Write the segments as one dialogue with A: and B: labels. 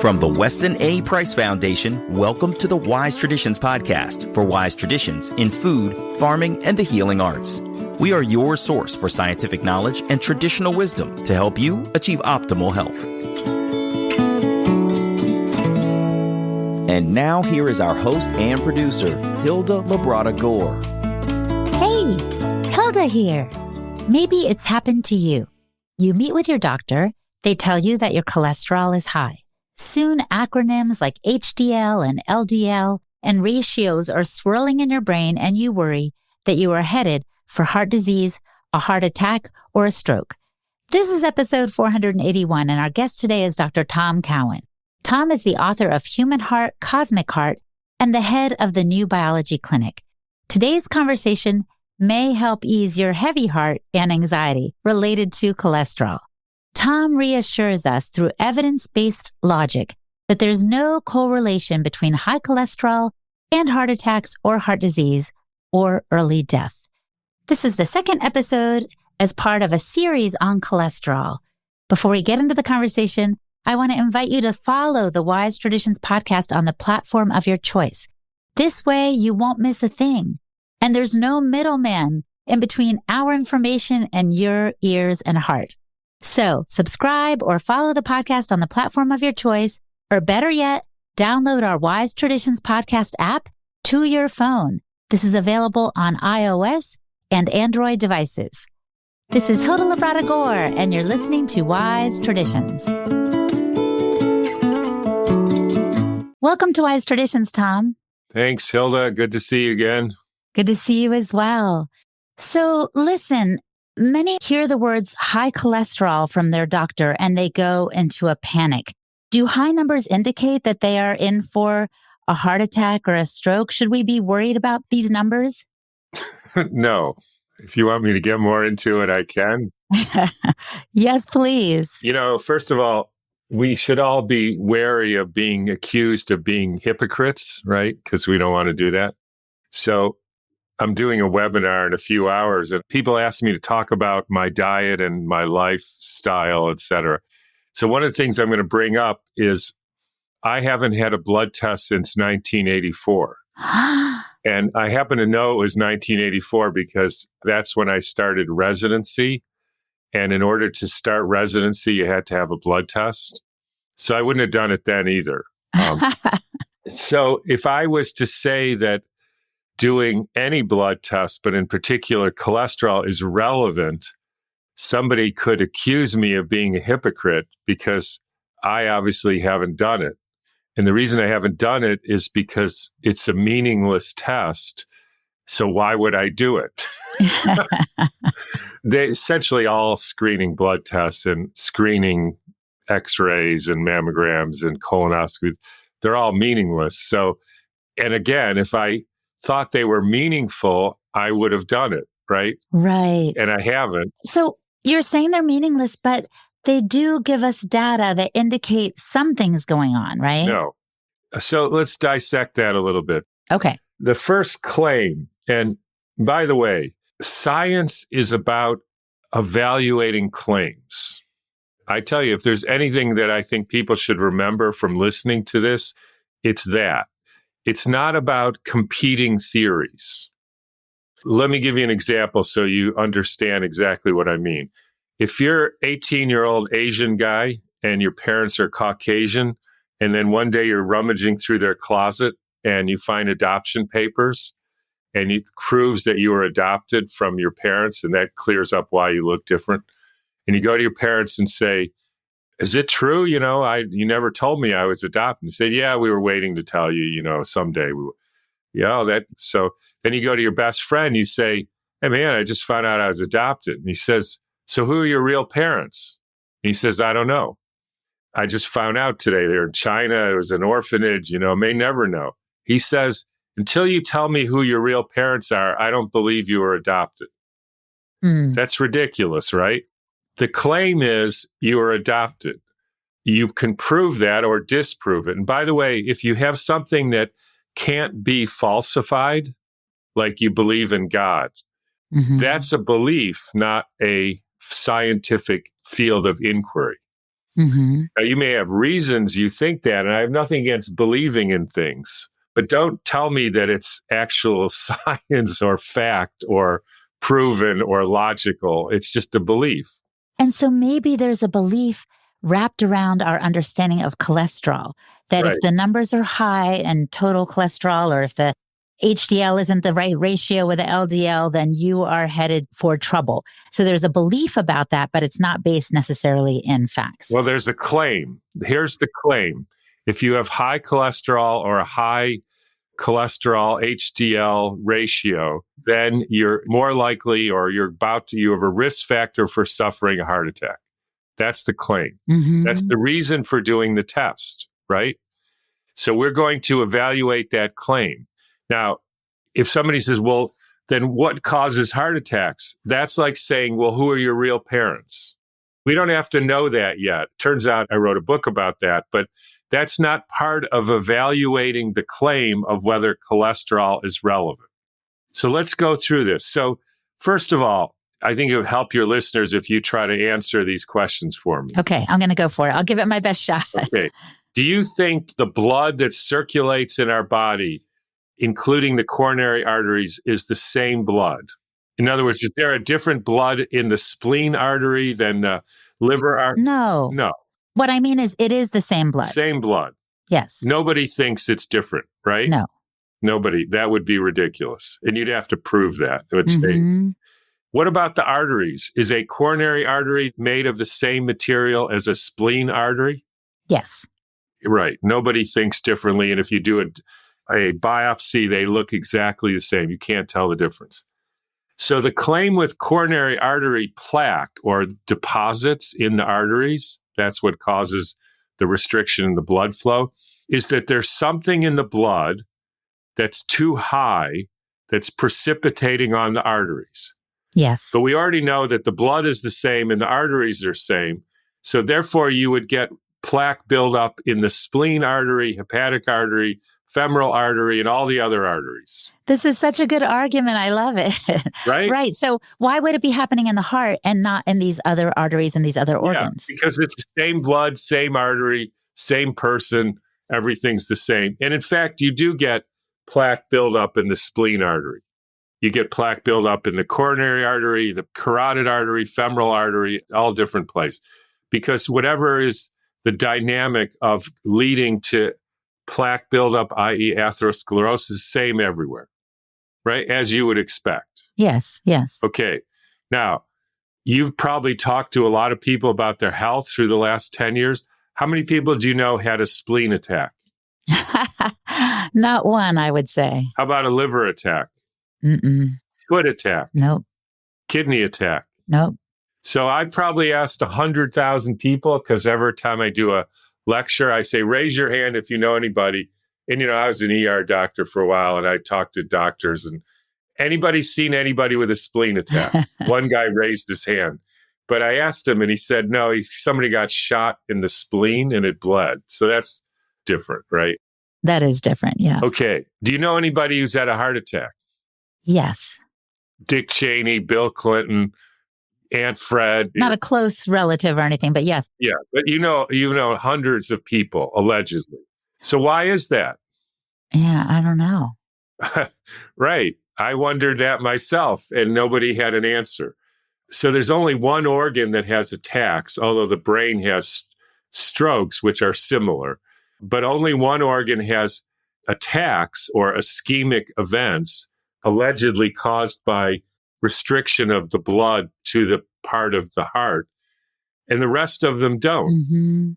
A: From the Weston A. Price Foundation, welcome to the Wise Traditions podcast for wise traditions in food, farming, and the healing arts. We are your source for scientific knowledge and traditional wisdom to help you achieve optimal health. And now here is our host and producer, Hilda Labrada Gore.
B: Hey, Hilda here. Maybe it's happened to you. You meet with your doctor, they tell you that your cholesterol is high. Soon acronyms like HDL and LDL and ratios are swirling in your brain and you worry that you are headed for heart disease, a heart attack, or a stroke. This is episode 481 and our guest today is Dr. Tom Cowan. Tom is the author of Human Heart, Cosmic Heart, and the head of the New Biology Clinic. Today's conversation may help ease your heavy heart and anxiety related to cholesterol. Tom reassures us through evidence-based logic that there's no correlation between high cholesterol and heart attacks or heart disease or early death. This is the second episode as part of a series on cholesterol. Before we get into the conversation, I want to invite you to follow the Wise Traditions podcast on the platform of your choice. This way, you won't miss a thing. And there's no middleman in between our information and your ears and heart. So subscribe or follow the podcast on the platform of your choice, or better yet, download our Wise Traditions podcast app to your phone. This is available on iOS and Android devices. This is Hilda Labrada Gore, and you're listening to Wise Traditions. Welcome to Wise Traditions, Tom.
C: Thanks, Hilda. Good to see you again.
B: Good to see you as well. So listen, many hear the words high cholesterol from their doctor and they go into a panic. Do high numbers indicate that they are in for a heart attack or a stroke? Should we be worried about these numbers?
C: No. If you want me to get more into it, I can.
B: Yes, please.
C: First of all, we should all be wary of being accused of being hypocrites, right? Because we don't want to do that. So I'm doing a webinar in a few hours and people ask me to talk about my diet and my lifestyle, et cetera. So one of the things I'm going to bring up is I haven't had a blood test since 1984. And I happen to know it was 1984 because that's when I started residency. And in order to start residency, you had to have a blood test. So I wouldn't have done it then either. So if I was to say that doing any blood test, but in particular cholesterol, is relevant, somebody could accuse me of being a hypocrite because I obviously haven't done it. And the reason I haven't done it is because it's a meaningless test. So why would I do it? They essentially all screening blood tests and screening x-rays and mammograms and colonoscopy, they're all meaningless. So, and again, if I thought they were meaningful, I would have done it, right?
B: Right.
C: And I haven't.
B: So you're saying they're meaningless, but they do give us data that indicate something's going on, right?
C: No. So let's dissect that a little bit.
B: Okay.
C: The first claim, and by the way, science is about evaluating claims. I tell you, if there's anything that I think people should remember from listening to this, it's that. It's not about competing theories. Let me give you an example so you understand exactly what I mean. If you're 18-year-old Asian guy and your parents are Caucasian, and then one day you're rummaging through their closet and you find adoption papers and it proves that you were adopted from your parents, and that clears up why you look different. And you go to your parents and say, is it true? You never told me I was adopted. They said, yeah, we were waiting to tell you, someday we will. Yeah, so then you go to your best friend, you say, hey man, I just found out I was adopted. And he says, so who are your real parents? And he says, I don't know. I just found out today. They're in China. It was an orphanage, may never know. He says, until you tell me who your real parents are, I don't believe you were adopted. That's ridiculous, right? The claim is you were adopted. You can prove that or disprove it. And by the way, if you have something that can't be falsified, like you believe in God, that's a belief, not a scientific field of inquiry. Now, you may have reasons you think that, and I have nothing against believing in things, but don't tell me that it's actual science or fact or proven or logical. It's just a belief.
B: And so maybe there's a belief wrapped around our understanding of cholesterol, that if the numbers are high and total cholesterol, or if the HDL isn't the right ratio with the LDL, then you are headed for trouble. So there's a belief about that, but it's not based necessarily in facts.
C: Well, there's a claim. Here's the claim. If you have high cholesterol or a high cholesterol HDL ratio, then you're more likely, or you have a risk factor for suffering a heart attack. That's the claim. That's the reason for doing the test, right? So we're going to evaluate that claim. Now, if somebody says, well, then what causes heart attacks? That's like saying, well, who are your real parents? We don't have to know that yet. Turns out I wrote a book about that, but that's not part of evaluating the claim of whether cholesterol is relevant. So let's go through this. So first of all, I think it would help your listeners if you try to answer these questions for me.
B: Okay, I'm going to go for it. I'll give it my best shot.
C: Okay. Do you think the blood that circulates in our body, including the coronary arteries, is the same blood? In other words, is there a different blood in the spleen artery than the liver artery?
B: No.
C: No.
B: What I mean is it is the same blood.
C: Same blood.
B: Yes.
C: Nobody thinks it's different, right?
B: No.
C: Nobody. That would be ridiculous. And you'd have to prove that. Which they, what about the arteries? Is a coronary artery made of the same material as a spleen artery?
B: Yes.
C: Right. Nobody thinks differently. And if you do a biopsy, they look exactly the same. You can't tell the difference. So the claim with coronary artery plaque, or deposits in the arteries, that's what causes the restriction in the blood flow, is that there's something in the blood that's too high that's precipitating on the arteries.
B: Yes.
C: But we already know that the blood is the same and the arteries are same. So therefore, you would get plaque buildup in the spleen artery, hepatic artery, femoral artery, and all the other arteries.
B: This is such a good argument. I love it.
C: Right?
B: Right. So why would it be happening in the heart and not in these other arteries and these other organs?
C: Because it's the same blood, same artery, same person. Everything's the same. And in fact, you do get plaque buildup in the spleen artery. You get plaque buildup in the coronary artery, the carotid artery, femoral artery, all different places. Because whatever is the dynamic of leading to plaque buildup, i.e. atherosclerosis, same everywhere, right? As you would expect.
B: Yes, yes.
C: Okay. Now, you've probably talked to a lot of people about their health through the last 10 years. How many people do you know had a spleen attack?
B: Not one, I would say.
C: How about a liver attack? Foot attack?
B: Nope.
C: Kidney attack?
B: Nope.
C: So I've probably asked 100,000 people, because every time I do a lecture, I say, raise your hand if you know anybody. And, I was an ER doctor for a while, and I talked to doctors, and anybody seen anybody with a spleen attack? One guy raised his hand, but I asked him and he said, no, somebody got shot in the spleen and it bled. So that's different, right?
B: That is different. Yeah.
C: Okay. Do you know anybody who's had a heart attack?
B: Yes.
C: Dick Cheney, Bill Clinton, Aunt Fred.
B: Not a close relative or anything, but yes.
C: Yeah. But you know hundreds of people, allegedly. So why is that?
B: Yeah, I don't know.
C: Right. I wondered that myself, and nobody had an answer. So there's only one organ that has attacks, although the brain has strokes, which are similar. But only one organ has attacks or ischemic events allegedly caused by restriction of the blood to the part of the heart, and the rest of them don't.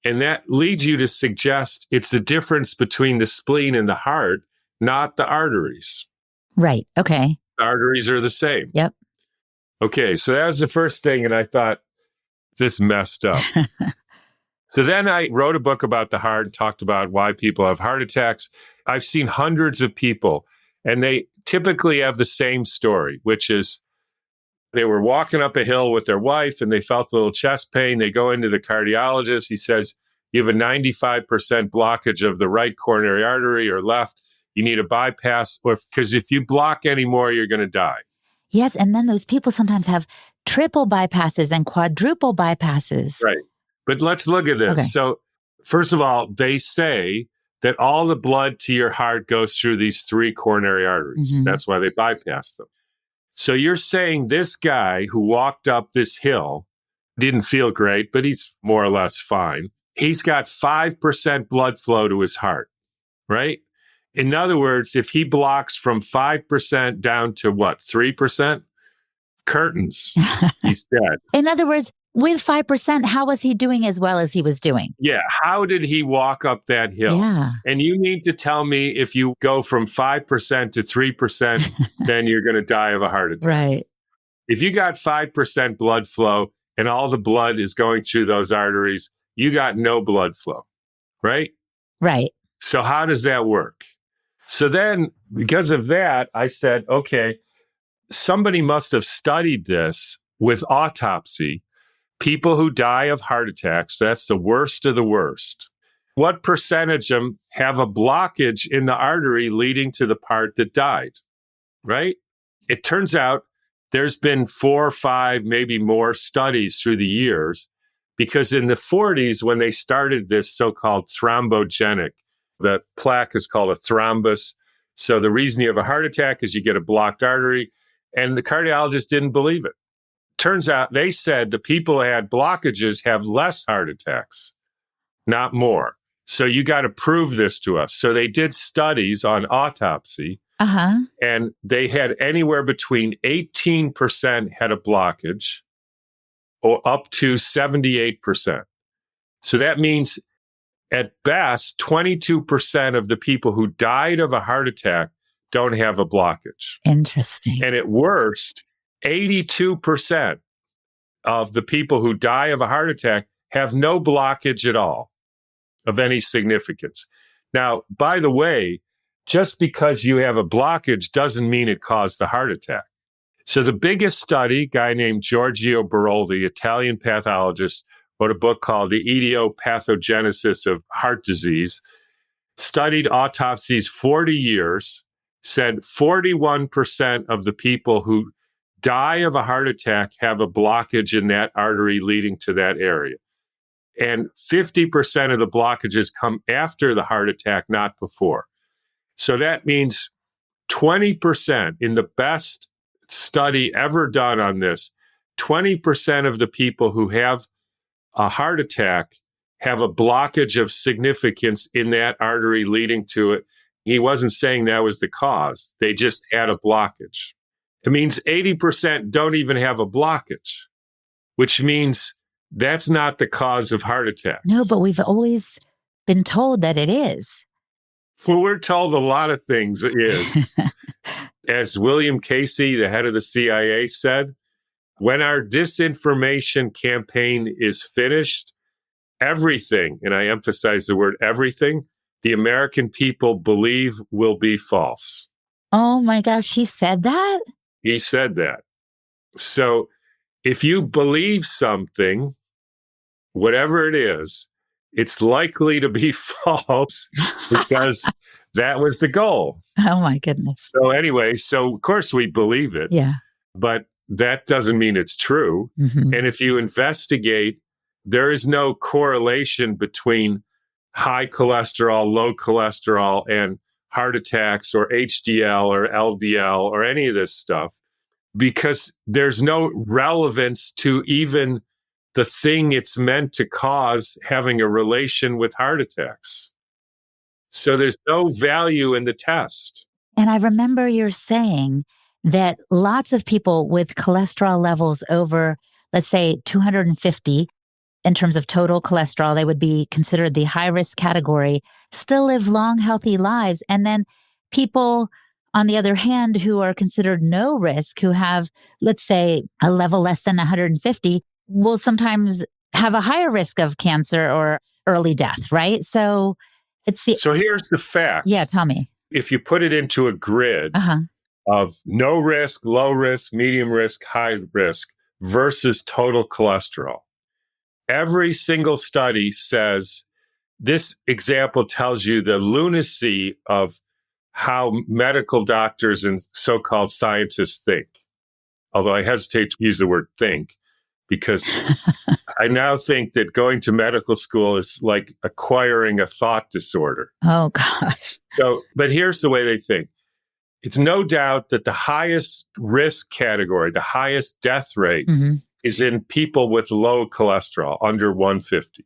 C: And that leads you to suggest it's the difference between the spleen and the heart, not the arteries.
B: Right. Okay.
C: The arteries are the same.
B: Yep.
C: Okay. So that was the first thing. And I thought, this messed up. So then I wrote a book about the heart and talked about why people have heart attacks. I've seen hundreds of people, and they typically have the same story, which is they were walking up a hill with their wife and they felt a little chest pain. They go into the cardiologist. He says, you have a 95% blockage of the right coronary artery or left. You need a bypass, because if you block anymore, you're going to die.
B: Yes. And then those people sometimes have triple bypasses and quadruple bypasses.
C: Right. But let's look at this.
B: Okay.
C: So, first of all, they say that all the blood to your heart goes through these 3 coronary arteries.
B: Mhm.
C: That's why they bypass them. So you're saying this guy who walked up this hill didn't feel great, but he's more or less fine. He's got 5% blood flow to his heart, right? In other words, if he blocks from 5% down to what, 3%? Curtains. He's dead.
B: In other words, with 5%, how was he doing as well as he was doing?
C: Yeah. How did he walk up that hill?
B: Yeah.
C: And you need to tell me if you go from 5% to 3%, then you're going to die of a heart attack.
B: Right.
C: If you got 5% blood flow and all the blood is going through those arteries, you got no blood flow, right?
B: Right.
C: So how does that work? So then, because of that, I said, okay, somebody must have studied this with autopsy. People who die of heart attacks, that's the worst of the worst. What percentage of them have a blockage in the artery leading to the part that died, right? It turns out there's been 4 or 5, maybe more studies through the years, because in the 40s, when they started this so-called thrombogenic, the plaque is called a thrombus. So the reason you have a heart attack is you get a blocked artery, and the cardiologist didn't believe it. Turns out they said the people who had blockages have less heart attacks, not more. So you got to prove this to us. So they did studies on autopsy, and they had anywhere between 18% had a blockage or up to 78%. So that means at best, 22% of the people who died of a heart attack don't have a blockage.
B: Interesting.
C: And at worst, 82% of the people who die of a heart attack have no blockage at all of any significance. Now, by the way, just because you have a blockage doesn't mean it caused the heart attack. So the biggest study, a guy named Giorgio Baroldi, Italian pathologist, wrote a book called The Etiopathogenesis of Heart Disease, studied autopsies 40 years, said 41% of the people who die of a heart attack have a blockage in that artery leading to that area. And 50% of the blockages come after the heart attack, not before. So that means 20% in the best study ever done on this, 20% of the people who have a heart attack have a blockage of significance in that artery leading to it. He wasn't saying that was the cause. They just had a blockage. It means 80% don't even have a blockage, which means that's not the cause of heart attacks.
B: No, but we've always been told that it is.
C: Well, we're told a lot of things it is. As William Casey, the head of the CIA, said, when our disinformation campaign is finished, everything, and I emphasize the word everything, the American people believe will be false.
B: Oh my gosh, he said that?
C: He said that. So if you believe something, whatever it is, it's likely to be false because that was the goal.
B: Oh my goodness.
C: So anyway, so of course we believe it,
B: Yeah.
C: but that doesn't mean it's true.
B: Mhm.
C: And if you investigate, there is no correlation between high cholesterol, low cholesterol, and heart attacks or HDL or LDL or any of this stuff, because there's no relevance to even the thing it's meant to cause having a relation with heart attacks. So there's no value in the test.
B: And I remember you're saying that lots of people with cholesterol levels over, let's say, 250 in terms of total cholesterol, they would be considered the high risk category, still live long, healthy lives. And then people, on the other hand, who are considered no risk, who have, let's say, a level less than 150, will sometimes have a higher risk of cancer or early death, right? So it's the.
C: So here's the fact.
B: Yeah, tell me.
C: If you put it into a grid of no risk, low risk, medium risk, high risk versus total cholesterol, every single study says this example tells you the lunacy of how medical doctors and so-called scientists think. Although I hesitate to use the word think, because I now think that going to medical school is like acquiring a thought disorder.
B: Oh, gosh.
C: So, but here's the way they think. It's no doubt that the highest risk category, the highest death rate is in people with low cholesterol, under 150.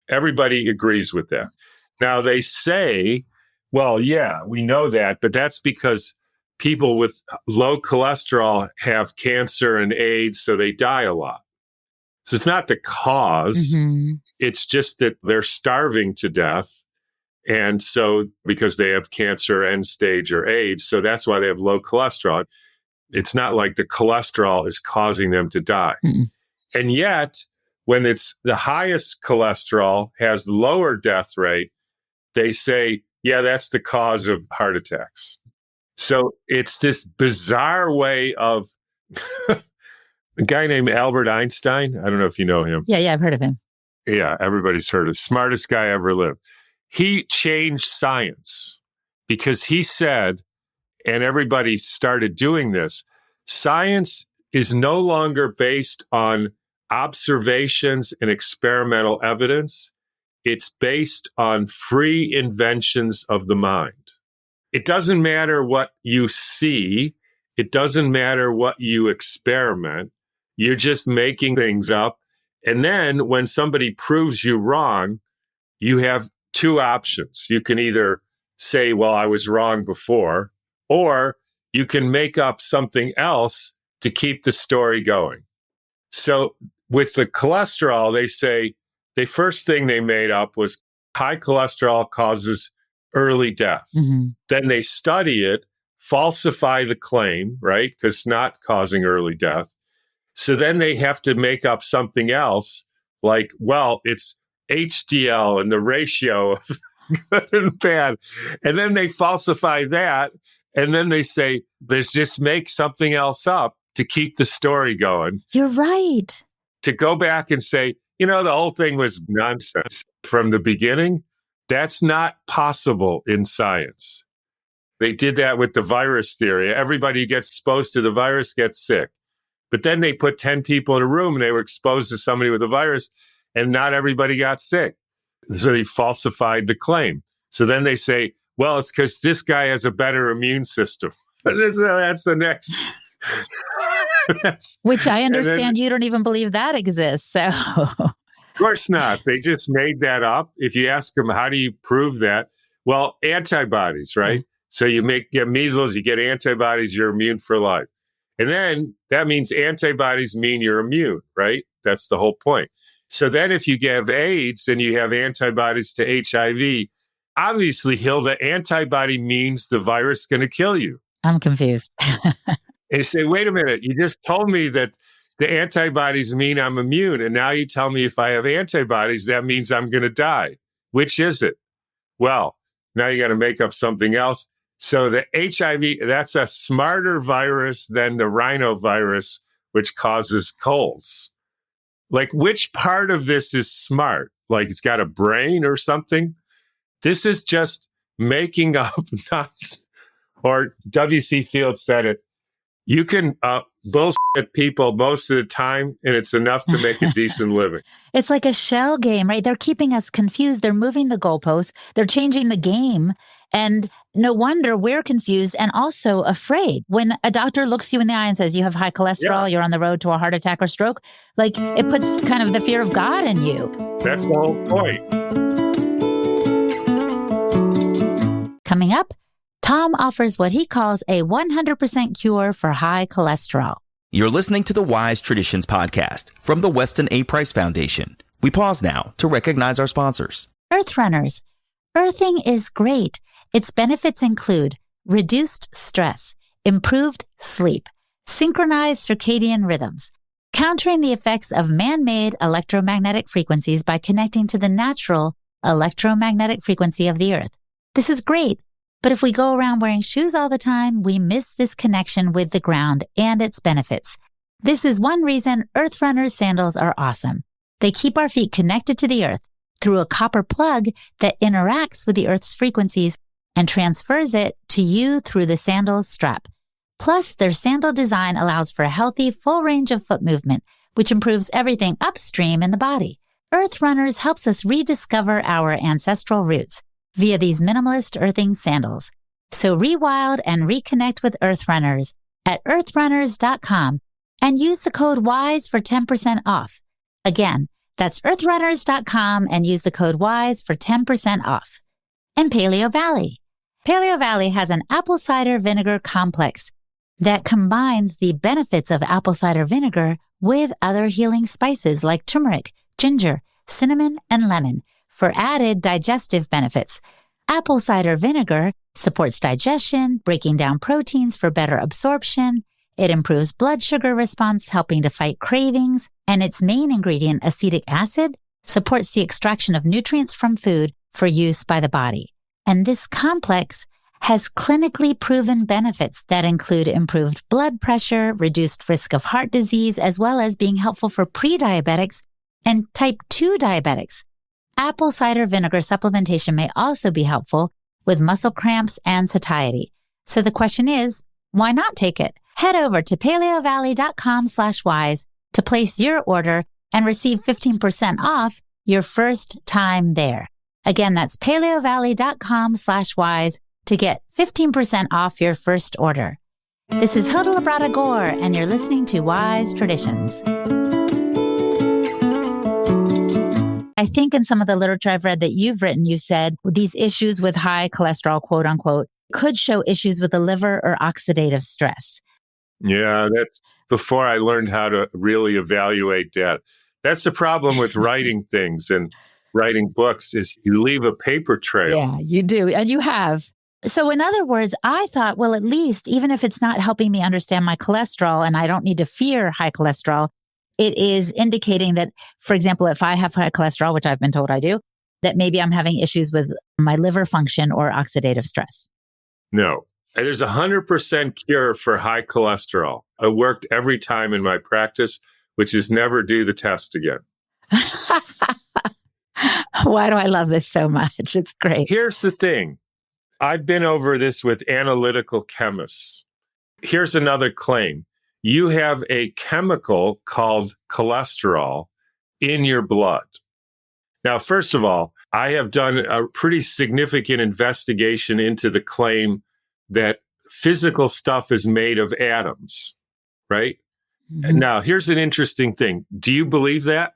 C: Everybody agrees with that. Now they say, well, yeah, we know that, but that's because people with low cholesterol have cancer and AIDS, so they die a lot. So it's not the cause. It's just that they're starving to death. And so because they have cancer, end stage, or AIDS, so that's why they have low cholesterol. It's not like the cholesterol is causing them to die. And yet, when it's the highest cholesterol has lower death rate, they say, yeah, that's the cause of heart attacks. So it's this bizarre way of a guy named Albert Einstein. I don't know if you know him.
B: Yeah, I've heard of him.
C: Yeah, everybody's heard of him. Smartest guy ever lived. He changed science because he said, and everybody started doing this, science is no longer based on observations and experimental evidence. It's based on free inventions of the mind. It doesn't matter what you see. It doesn't matter what you experiment. You're just making things up. And then when somebody proves you wrong, you have two options. You can either say, well, I was wrong before, or you can make up something else to keep the story going. So with the cholesterol, they say the first thing they made up was high cholesterol causes early death. Then they study it, falsify the claim, right? Because it's not causing early death. So then they have to make up something else like, well, it's HDL and the ratio of good and bad. And then they falsify that. And then they say, let's just make something else up to keep the story going.
B: You're right.
C: To go back and say, you know, the whole thing was nonsense from the beginning. That's not possible in science. They did that with the virus theory. Everybody who gets exposed to the virus gets sick. But then they put 10 people in a room and they were exposed to somebody with a virus and not everybody got sick. So they falsified the claim. So then they say, well, it's because this guy has a better immune system. That's the next.
B: Which I understand you don't even believe that exists. So,
C: of course not. They just made that up. If you ask them, how do you prove that? Well, antibodies, right? So you get measles, you get antibodies, you're immune for life. And then that means antibodies mean you're immune, right? That's the whole point. So then if you have AIDS and you have antibodies to HIV, obviously, the antibody means the virus is going to kill you.
B: I'm confused.
C: And you say, wait a minute, you just told me that the antibodies mean I'm immune. And now you tell me if I have antibodies, that means I'm going to die. Which is it? Well, now you got to make up something else. So the HIV, that's a smarter virus than the rhinovirus, which causes colds. Like, which part of this is smart? Like, it's got a brain or something? This is just making up nonsense. Or W.C. Fields said it. You can bullshit people most of the time, and it's enough to make a decent living.
B: It's like a shell game, right? They're keeping us confused. They're moving the goalposts. They're changing the game. And no wonder we're confused and also afraid. When a doctor looks you in the eye and says, you have high cholesterol, you're on the road to a heart attack or stroke, like it puts kind of the fear of God in you.
C: That's the whole point.
B: Coming up, Tom offers what he calls a 100% cure for high cholesterol.
A: You're listening to the Wise Traditions podcast from the Weston A. Price Foundation. We pause now to recognize our sponsors.
B: Earth Runners. Earthing is great. Its benefits include reduced stress, improved sleep, synchronized circadian rhythms, countering the effects of man-made electromagnetic frequencies by connecting to the natural electromagnetic frequency of the earth. This is great. But if we go around wearing shoes all the time, we miss this connection with the ground and its benefits. This is one reason Earth Runners sandals are awesome. They keep our feet connected to the earth through a copper plug that interacts with the earth's frequencies and transfers it to you through the sandal's strap. Plus, their sandal design allows for a healthy, full range of foot movement which improves everything upstream in the body. Earth Runners helps us rediscover our ancestral roots via these minimalist earthing sandals. So rewild and reconnect with Earth Runners at earthrunners.com and use the code WISE for 10% off. Again, that's earthrunners.com and use the code WISE for 10% off. And Paleo Valley. Paleo Valley has an apple cider vinegar complex that combines the benefits of apple cider vinegar with other healing spices like turmeric, ginger, cinnamon, and lemon for added digestive benefits. Apple cider vinegar supports digestion, breaking down proteins for better absorption. It improves blood sugar response, helping to fight cravings, and its main ingredient, acetic acid, supports the extraction of nutrients from food for use by the body. And this complex has clinically proven benefits that include improved blood pressure, reduced risk of heart disease, as well as being helpful for pre-diabetics and type 2 diabetics. Apple cider vinegar supplementation may also be helpful with muscle cramps and satiety. So the question is, why not take it? Head over to paleovalley.com/wise to place your order and receive 15% off your first time there. Again, that's paleovalley.com/wise to get 15% off your first order. This is Hoda Labrada Gore, and you're listening to Wise Traditions. I think in some of the literature I've read that you've written, you said these issues with high cholesterol, quote unquote, could show issues with the liver or oxidative stress.
C: Yeah, that's before I learned how to really evaluate that. That's the problem with writing things and writing books is you leave a paper trail.
B: Yeah, you do. And you have. So in other words, I thought, well, at least even if it's not helping me understand my cholesterol and I don't need to fear high cholesterol, it is indicating that, for example, if I have high cholesterol, which I've been told I do, that maybe I'm having issues with my liver function or oxidative stress.
C: No. There's 100% cure for high cholesterol. It worked every time in my practice, which is never do the test again.
B: Why do I love this so much? It's great.
C: Here's the thing. I've been over this with analytical chemists. Here's another claim. You have a chemical called cholesterol in your blood. Now, first of all, I have done a pretty significant investigation into the claim that physical stuff is made of atoms, right?
B: Mm-hmm.
C: Now, here's an interesting thing. Do you believe that?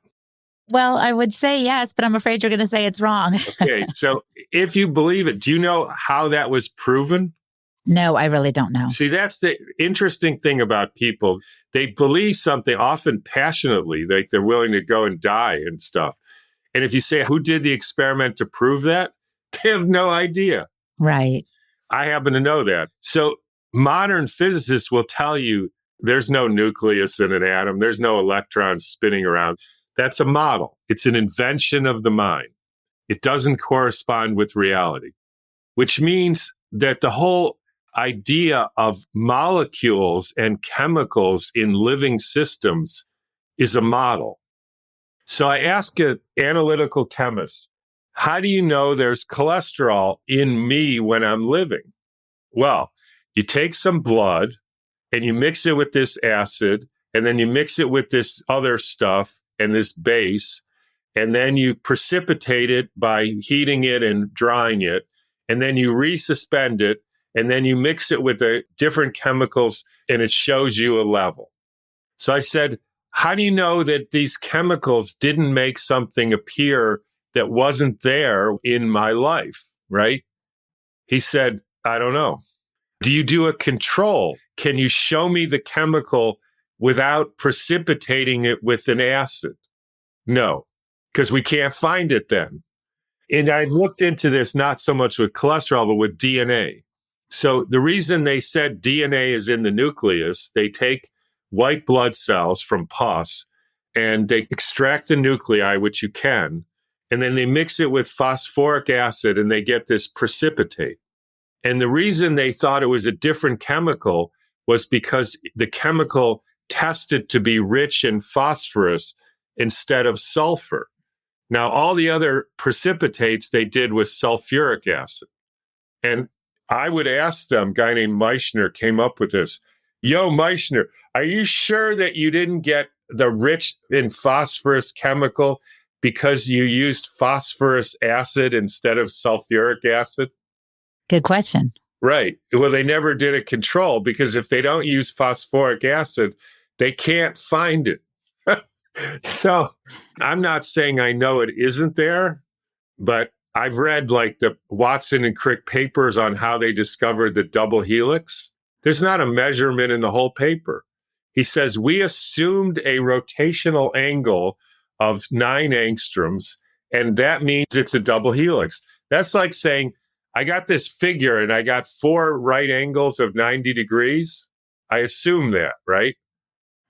B: Well, I would say yes, but I'm afraid you're going to say it's wrong.
C: Okay, so if you believe it, do you know how that was proven?
B: No, I really don't know.
C: See, that's the interesting thing about people. They believe something often passionately, like they're willing to go and die and stuff. And if you say, who did the experiment to prove that? They have no idea.
B: Right.
C: I happen to know that. So modern physicists will tell you there's no nucleus in an atom. There's no electrons spinning around. That's a model. It's an invention of the mind. It doesn't correspond with reality, which means that the whole idea of molecules and chemicals in living systems is a model. So I ask an analytical chemist, how do you know there's cholesterol in me when I'm living? Well, you take some blood and you mix it with this acid, and then you mix it with this other stuff and this base, and then you precipitate it by heating it and drying it, and then you resuspend it, and then you mix it with the different chemicals, and it shows you a level. So I said, how do you know that these chemicals didn't make something appear that wasn't there in my life, right? He said, I don't know. Do you do a control? Can you show me the chemical without precipitating it with an acid? No, because we can't find it then. And I looked into this not so much with cholesterol, but with DNA. So the reason they said DNA is in the nucleus, they take white blood cells from pus and they extract the nuclei, which you can, and then they mix it with phosphoric acid and they get this precipitate. And the reason they thought it was a different chemical was because the chemical tested to be rich in phosphorus instead of sulfur. Now, all the other precipitates they did was sulfuric acid. And I would ask them, a guy named Meichner came up with this. Yo, Meichner, are you sure that you didn't get the rich in phosphorus chemical because you used phosphorus acid instead of sulfuric acid?
B: Good question.
C: Right. Well, they never did a control because if they don't use phosphoric acid, they can't find it. So I'm not saying I know it isn't there, but I've read like the Watson and Crick papers on how they discovered the double helix. There's not a measurement in the whole paper. He says, we assumed a rotational angle of 9 angstroms, and that means it's a double helix. That's like saying, I got this figure and I got 4 right angles of 90 degrees. I assume that, right?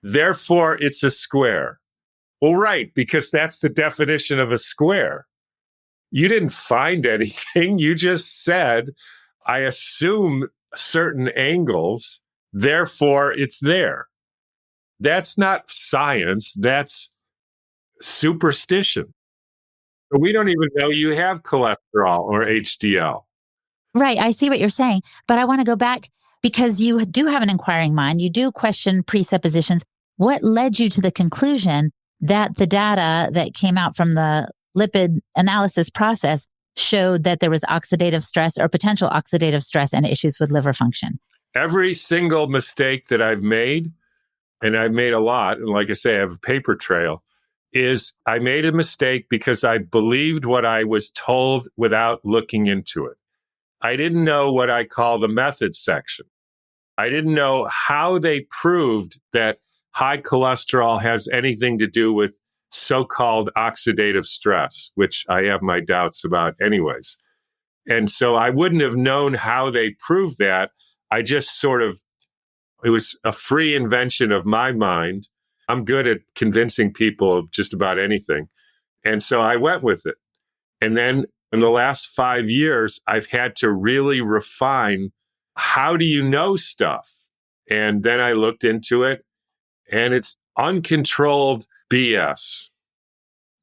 C: Therefore, it's a square. Well, right, because that's the definition of a square. You didn't find anything. You just said, I assume certain angles, therefore it's there. That's not science. That's superstition. We don't even know you have cholesterol or HDL.
B: Right. I see what you're saying, but I want to go back because you do have an inquiring mind. You do question presuppositions. What led you to the conclusion that the data that came out from the lipid analysis process showed that there was oxidative stress or potential oxidative stress and issues with liver function?
C: Every single mistake that I've made, and I've made a lot, and like I say, I have a paper trail, is I made a mistake because I believed what I was told without looking into it. I didn't know what I call the methods section. I didn't know how they proved that high cholesterol has anything to do with so-called oxidative stress, which I have my doubts about anyways. And so I wouldn't have known how they proved that. I just it was a free invention of my mind. I'm good at convincing people of just about anything. And so I went with it. And then in the last 5 years, I've had to really refine, how do you know stuff? And then I looked into it, and it's uncontrolled BS.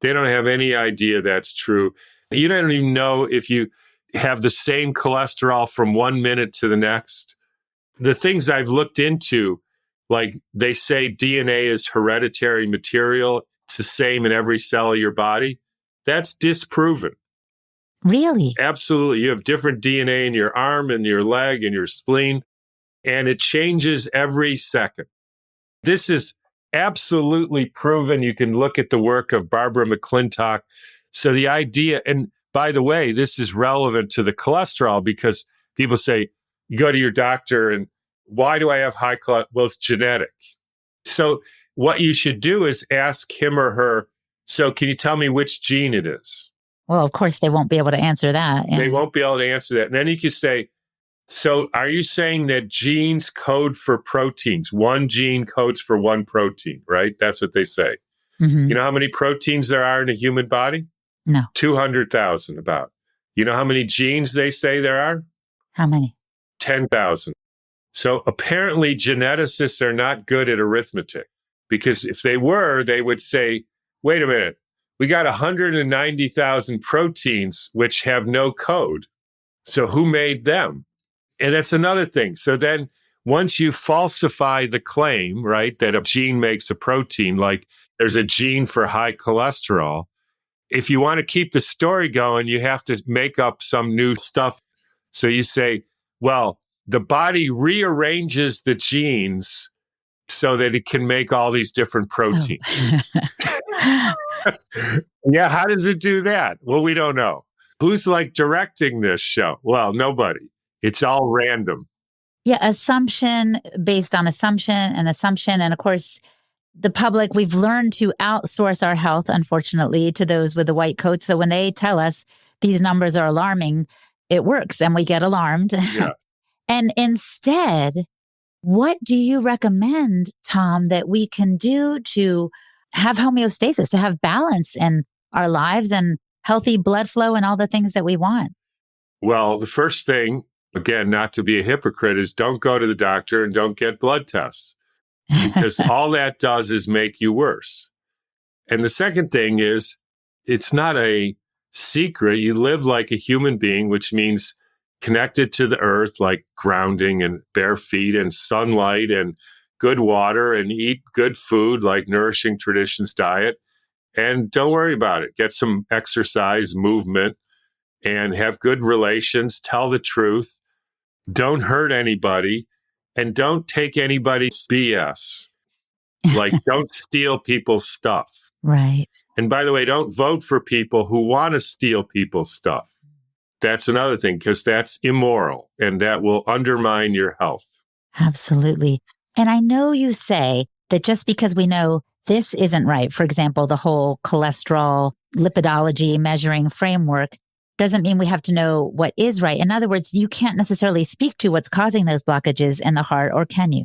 C: They don't have any idea that's true. You don't even know if you have the same cholesterol from 1 minute to the next. The things I've looked into, like they say DNA is hereditary material. It's the same in every cell of your body. That's disproven.
B: Really?
C: Absolutely. You have different DNA in your arm and your leg and your spleen, and it changes every second. This is absolutely proven. You can look at the work of Barbara McClintock. So the idea, and by the way, this is relevant to the cholesterol because people say, you go to your doctor and why do I have high cholesterol? Well, it's genetic. So what you should do is ask him or her, so can you tell me which gene it is?
B: Well, of course, they won't be able to answer that.
C: They won't be able to answer that. And then you can say, so are you saying that genes code for proteins? One gene codes for one protein, right? That's what they say.
B: Mm-hmm.
C: You know how many proteins there are in a human body?
B: No.
C: 200,000 about. You know how many genes they say there are?
B: How many?
C: 10,000. So apparently geneticists are not good at arithmetic, because if they were, they would say, wait a minute, we got 190,000 proteins which have no code. So who made them? And that's another thing. So then once you falsify the claim, right, that a gene makes a protein, like there's a gene for high cholesterol, if you want to keep the story going, you have to make up some new stuff. So you say, well, the body rearranges the genes so that it can make all these different proteins.
B: Oh.
C: Yeah, how does it do that? Well, we don't know. Who's like directing this show? Well, nobody. It's all random.
B: Yeah, assumption based on assumption. And of course, the public, we've learned to outsource our health, unfortunately, to those with the white coat. So when they tell us these numbers are alarming, it works and we get alarmed.
C: Yeah.
B: And instead, what do you recommend, Tom, that we can do to have homeostasis, to have balance in our lives and healthy blood flow and all the things that we want?
C: Well, the first thing, again, not to be a hypocrite, is don't go to the doctor and don't get blood tests, because all that does is make you worse. And the second thing is, it's not a secret. You live like a human being, which means connected to the earth, like grounding and bare feet and sunlight and good water and eat good food like Nourishing Traditions diet. And don't worry about it. Get some exercise, movement, and have good relations. Tell the truth. Don't hurt anybody. And don't take anybody's BS. Like, don't steal people's stuff.
B: Right.
C: And by the way, don't vote for people who want to steal people's stuff. That's another thing, because that's immoral and that will undermine your health.
B: Absolutely. And I know you say that just because we know this isn't right, for example, the whole cholesterol lipidology measuring framework, doesn't mean we have to know what is right. In other words, you can't necessarily speak to what's causing those blockages in the heart, or can you?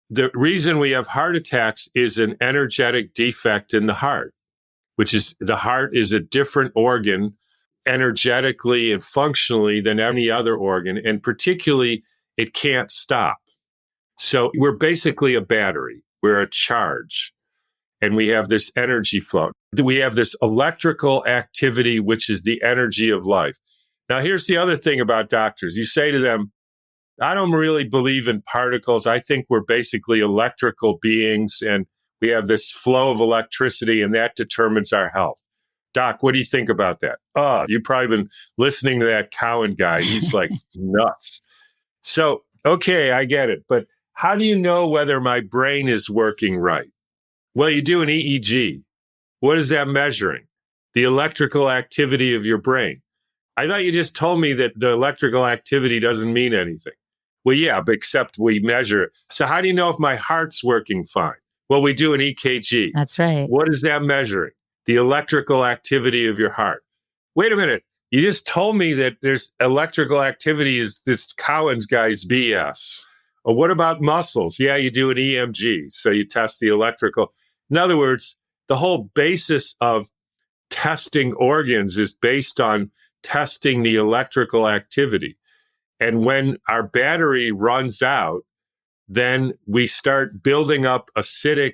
C: The reason we have heart attacks is an energetic defect in the heart, which is the heart is a different organ energetically and functionally than any other organ. And particularly, it can't stop. So we're basically a battery. We're a charge. And we have this energy flow. We have this electrical activity, which is the energy of life. Now, here's the other thing about doctors. You say to them, I don't really believe in particles. I think we're basically electrical beings, and we have this flow of electricity, and that determines our health. Doc, what do you think about that? Oh, you've probably been listening to that Cowan guy. He's like nuts. So, okay, I get it. But how do you know whether my brain is working right? Well, you do an EEG. What is that measuring? The electrical activity of your brain. I thought you just told me that the electrical activity doesn't mean anything. Well, yeah, but except we measure it. So how do you know if my heart's working fine? Well, we do an EKG.
B: That's right.
C: What is that measuring? The electrical activity of your heart. Wait a minute. You just told me that there's electrical activity is this Cowan's guy's BS. Or what about muscles? Yeah, you do an EMG. So you test the electrical. In other words, the whole basis of testing organs is based on testing the electrical activity. And when our battery runs out, then we start building up acidic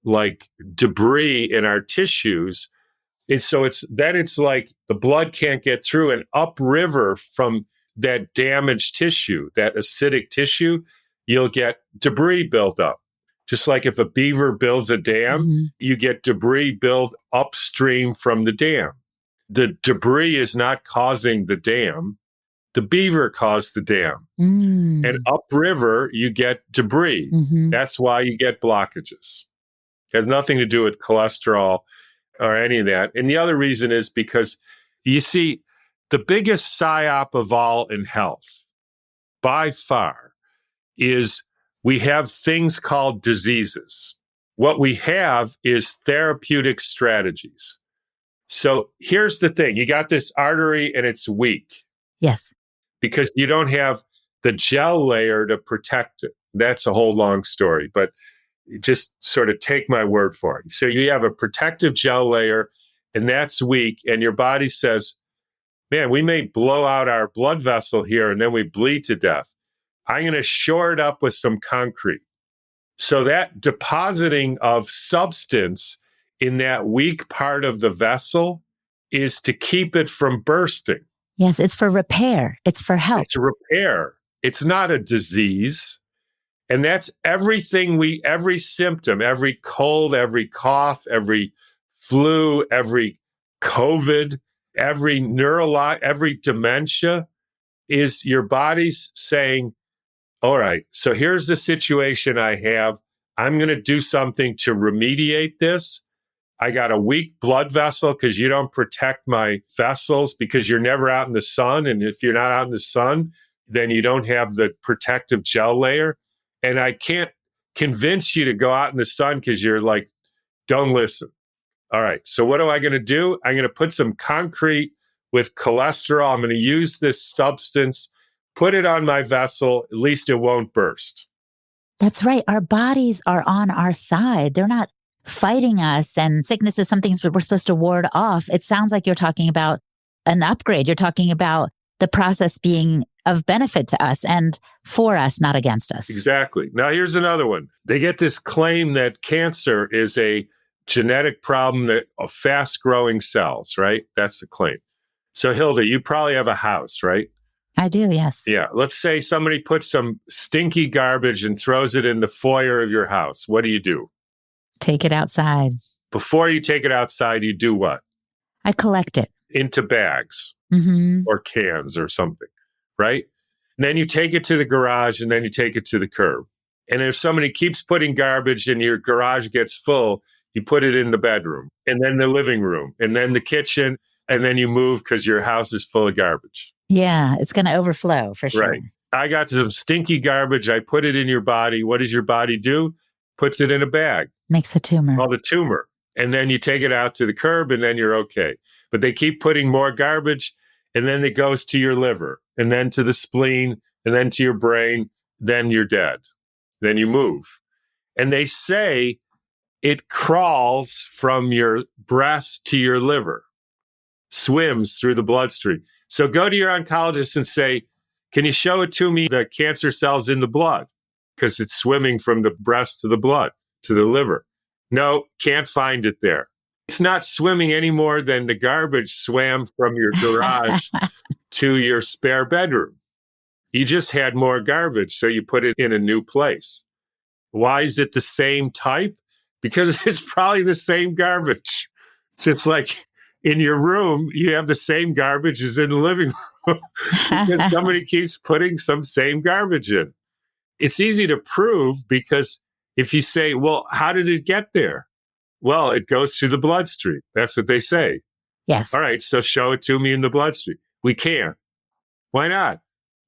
C: like debris in our tissues. And so it's like the blood can't get through, and upriver from that damaged tissue, that acidic tissue, you'll get debris built up. Just like if a beaver builds a dam, you get debris built upstream from the dam. The debris is not causing the dam. The beaver caused the dam. And upriver, you get debris. That's why you get blockages. It has nothing to do with cholesterol or any of that. And the other reason is because, you see, the biggest psyop of all in health, by far, is we have things called diseases. What we have is therapeutic strategies. So here's the thing. You got this artery and it's weak.
B: Yes.
C: Because you don't have the gel layer to protect it. That's a whole long story, but just sort of take my word for it. So you have a protective gel layer and that's weak, and your body says, man, we may blow out our blood vessel here and then we bleed to death. I'm going to shore it up with some concrete. So that depositing of substance in that weak part of the vessel is to keep it from bursting.
B: Yes, it's for repair. It's for health.
C: It's a repair. It's not a disease. And that's everything every symptom, every cold, every cough, every flu, every COVID, every every dementia is your body's saying, all right, so here's the situation I have. I'm going to do something to remediate this. I got a weak blood vessel because you don't protect my vessels because you're never out in the sun. And if you're not out in the sun, then you don't have the protective gel layer. And I can't convince you to go out in the sun because you're like, don't listen. All right, so what am I going to do? I'm going to put some concrete with cholesterol. I'm going to use this substance, put it on my vessel. At least it won't burst.
B: That's right. Our bodies are on our side. They're not fighting us, and sickness is something that we're supposed to ward off. It sounds like you're talking about an upgrade. You're talking about the process being of benefit to us and for us, not against us.
C: Exactly. Now, here's another one. They get this claim that cancer is a genetic problem of fast-growing cells, right? That's the claim. So, Hilda, you probably have a house, right?
B: I do, yes.
C: Yeah. Let's say somebody puts some stinky garbage and throws it in the foyer of your house. What do?
B: Take it outside.
C: Before you take it outside, you do what?
B: I collect it.
C: Into bags
B: Mm-hmm.
C: or cans or something, right? And then you take it to the garage and then you take it to the curb. And if somebody keeps putting garbage and your garage gets full, you put it in the bedroom and then the living room and then the kitchen, and then you move because your house is full of garbage.
B: Yeah, it's going to overflow for sure.
C: Right. I got some stinky garbage. I put it in your body. What does your body do? Puts it in a bag.
B: Makes a tumor.
C: Called a tumor. And then you take it out to the curb and then you're okay. But they keep putting more garbage and then it goes to your liver and then to the spleen and then to your brain. Then you're dead. Then you move. And they say it crawls from your breast to your liver, swims through the bloodstream. So go to your oncologist and say, can you show it to me, the cancer cells in the blood? Because it's swimming from the breast to the blood, to the liver. No, can't find it there. It's not swimming any more than the garbage swam from your garage to your spare bedroom. You just had more garbage, so you put it in a new place. Why is it the same type? Because it's probably the same garbage. It's like in your room, you have the same garbage as in the living room because somebody keeps putting some same garbage in. It's easy to prove because if you say, well, how did it get there? Well, it goes through the bloodstream. That's what they say.
B: Yes.
C: All right, so show it to me in the bloodstream. We can't. Why not?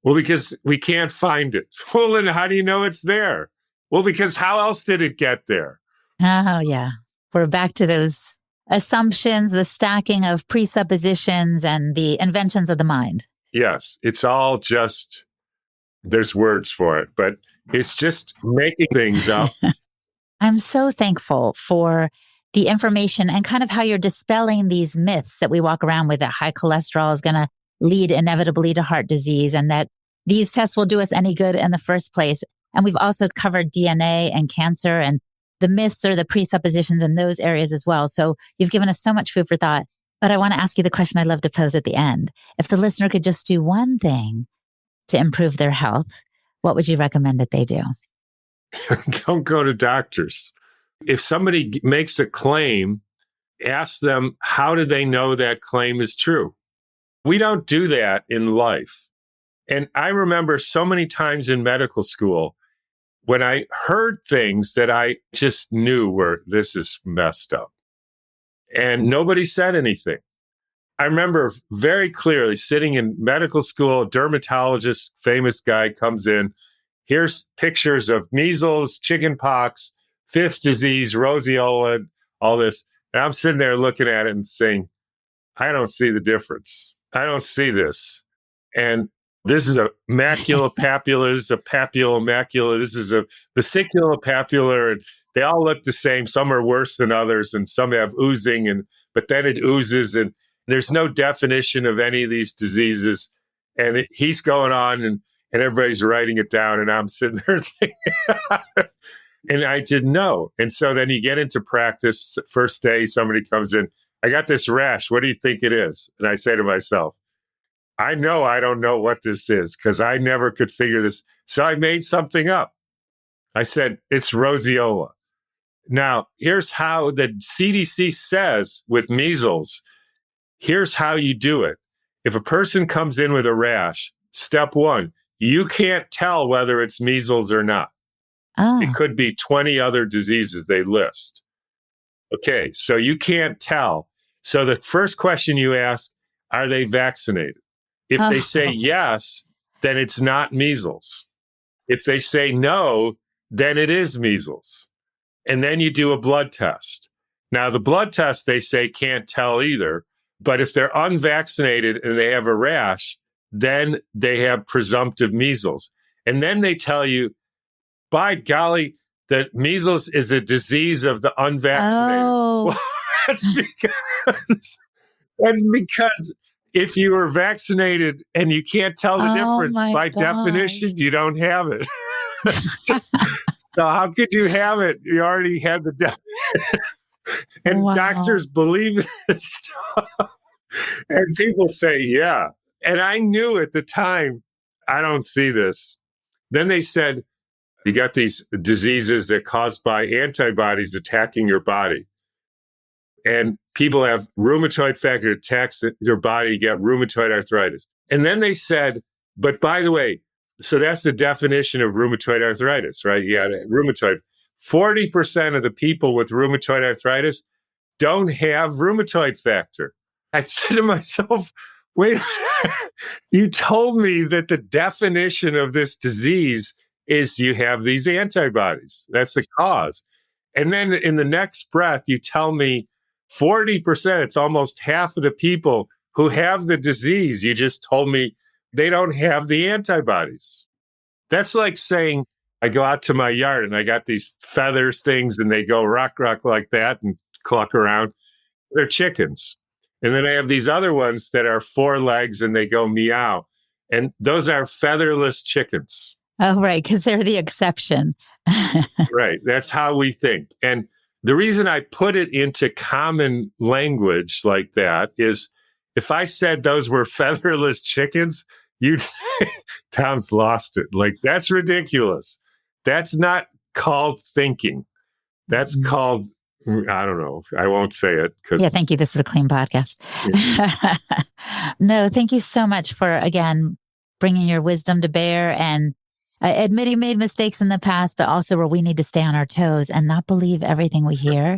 C: Well, because we can't find it. Well, then how do you know it's there? Well, because how else did it get there?
B: Oh, yeah. We're back to those assumptions, the stacking of presuppositions and the inventions of the mind.
C: Yes, it's all just, there's words for it, but it's just making things up.
B: I'm so thankful for the information and kind of how you're dispelling these myths that we walk around with, that high cholesterol is going to lead inevitably to heart disease and that these tests will do us any good in the first place. And we've also covered DNA and cancer and the myths or the presuppositions in those areas as well. So you've given us so much food for thought. But I want to ask you the question I love to pose at the end. If the listener could just do one thing to improve their health, what would you recommend that they do?
C: Don't go to doctors. If somebody makes a claim, ask them, how do they know that claim is true? We don't do that in life. And I remember so many times in medical school when I heard things that I just knew were, this is messed up. And nobody said anything. I remember very clearly sitting in medical school, a dermatologist, famous guy comes in. Here's pictures of measles, chickenpox, fifth disease, roseola, all this. And I'm sitting there looking at it and saying, I don't see the difference. I don't see this. And this is a maculopapular, this is a papulomacula, this is a vesiculopapular, and they all look the same. Some are worse than others, and some have oozing, but then it oozes, and there's no definition of any of these diseases. And he's going on, and everybody's writing it down, and I'm sitting there thinking, and I didn't know. And so then you get into practice. First day, somebody comes in, I got this rash. What do you think it is? And I say to myself, I know I don't know what this is because I never could figure this. So I made something up. I said, it's roseola. Now, here's how the CDC says with measles, here's how you do it. If a person comes in with a rash, step one, you can't tell whether it's measles or not.
B: Oh.
C: It could be 20 other diseases they list. Okay, so you can't tell. So the first question you ask, are they vaccinated? If they say yes, then it's not measles. If they say no, then it is measles. And then you do a blood test. Now, the blood test, they say, can't tell either. But if they're unvaccinated and they have a rash, then they have presumptive measles. And then they tell you, by golly, that measles is a disease of the unvaccinated.
B: Oh.
C: Well, that's because if you were vaccinated and you can't tell the difference, by definition, you don't have it. So how could you have it? You already had the definition. And doctors believe this stuff. And people say, yeah. And I knew at the time, I don't see this. Then they said, you got these diseases that are caused by antibodies attacking your body. And people have rheumatoid factor attacks their body, get rheumatoid arthritis. And then they said, but by the way, so that's the definition of rheumatoid arthritis, right? Yeah, rheumatoid. 40% of the people with rheumatoid arthritis don't have rheumatoid factor. I said to myself, wait, you told me that the definition of this disease is you have these antibodies. That's the cause. And then in the next breath, you tell me 40%, it's almost half of the people who have the disease. You just told me they don't have the antibodies. That's like saying, I go out to my yard and I got these feathers things and they go rock like that and cluck around. They're chickens. And then I have these other ones that are 4 legs and they go meow. And those are featherless chickens.
B: Oh, right, because they're the exception.
C: Right. That's how we think. And the reason I put it into common language like that is if I said those were featherless chickens, you'd say, Tom's lost it. Like, that's ridiculous. That's not called thinking. That's called, I don't know. I won't say it.
B: Yeah, thank you. This is a clean podcast. Yeah. No, thank you so much for, again, bringing your wisdom to bear and admitting you made mistakes in the past, but also where we need to stay on our toes and not believe everything we hear.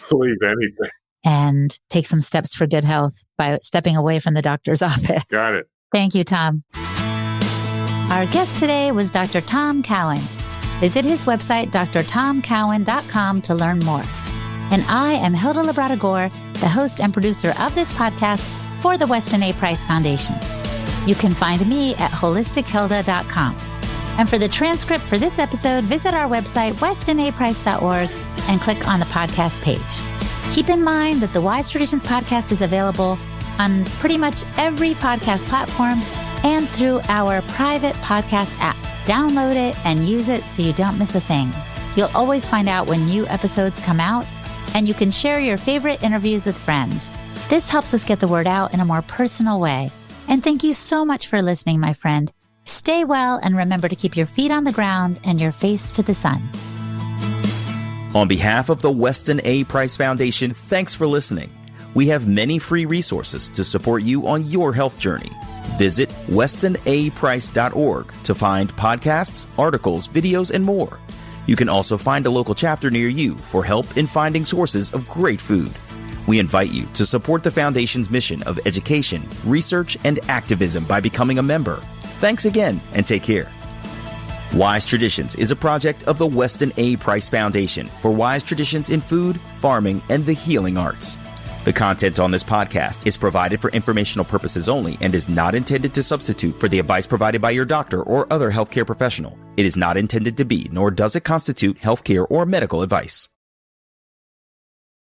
C: Believe anything.
B: And take some steps for good health by stepping away from the doctor's office.
C: Got it.
B: Thank you, Tom. Our guest today was Dr. Tom Cowan. Visit his website, drtomcowan.com, to learn more. And I am Hilda Labrada-Gore, the host and producer of this podcast for the Weston A. Price Foundation. You can find me at holistichilda.com. And for the transcript for this episode, visit our website, westonaprice.org, and click on the podcast page. Keep in mind that the Wise Traditions podcast is available on pretty much every podcast platform and through our private podcast app. Download it and use it so you don't miss a thing. You'll always find out when new episodes come out, and you can share your favorite interviews with friends. This helps us get the word out in a more personal way. And thank you so much for listening, my friend. Stay well and remember to keep your feet on the ground and your face to the sun.
A: On behalf of the Weston A. Price Foundation, thanks for listening. We have many free resources to support you on your health journey. Visit westonaprice.org to find podcasts, articles, videos, and more. You can also find a local chapter near you for help in finding sources of great food. We invite you to support the Foundation's mission of education, research, and activism by becoming a member. Thanks again, and take care. Wise Traditions is a project of the Weston A. Price Foundation for wise traditions in food, farming, and the healing arts. The content on this podcast is provided for informational purposes only and is not intended to substitute for the advice provided by your doctor or other healthcare professional. It is not intended to be, nor does it constitute healthcare or medical advice.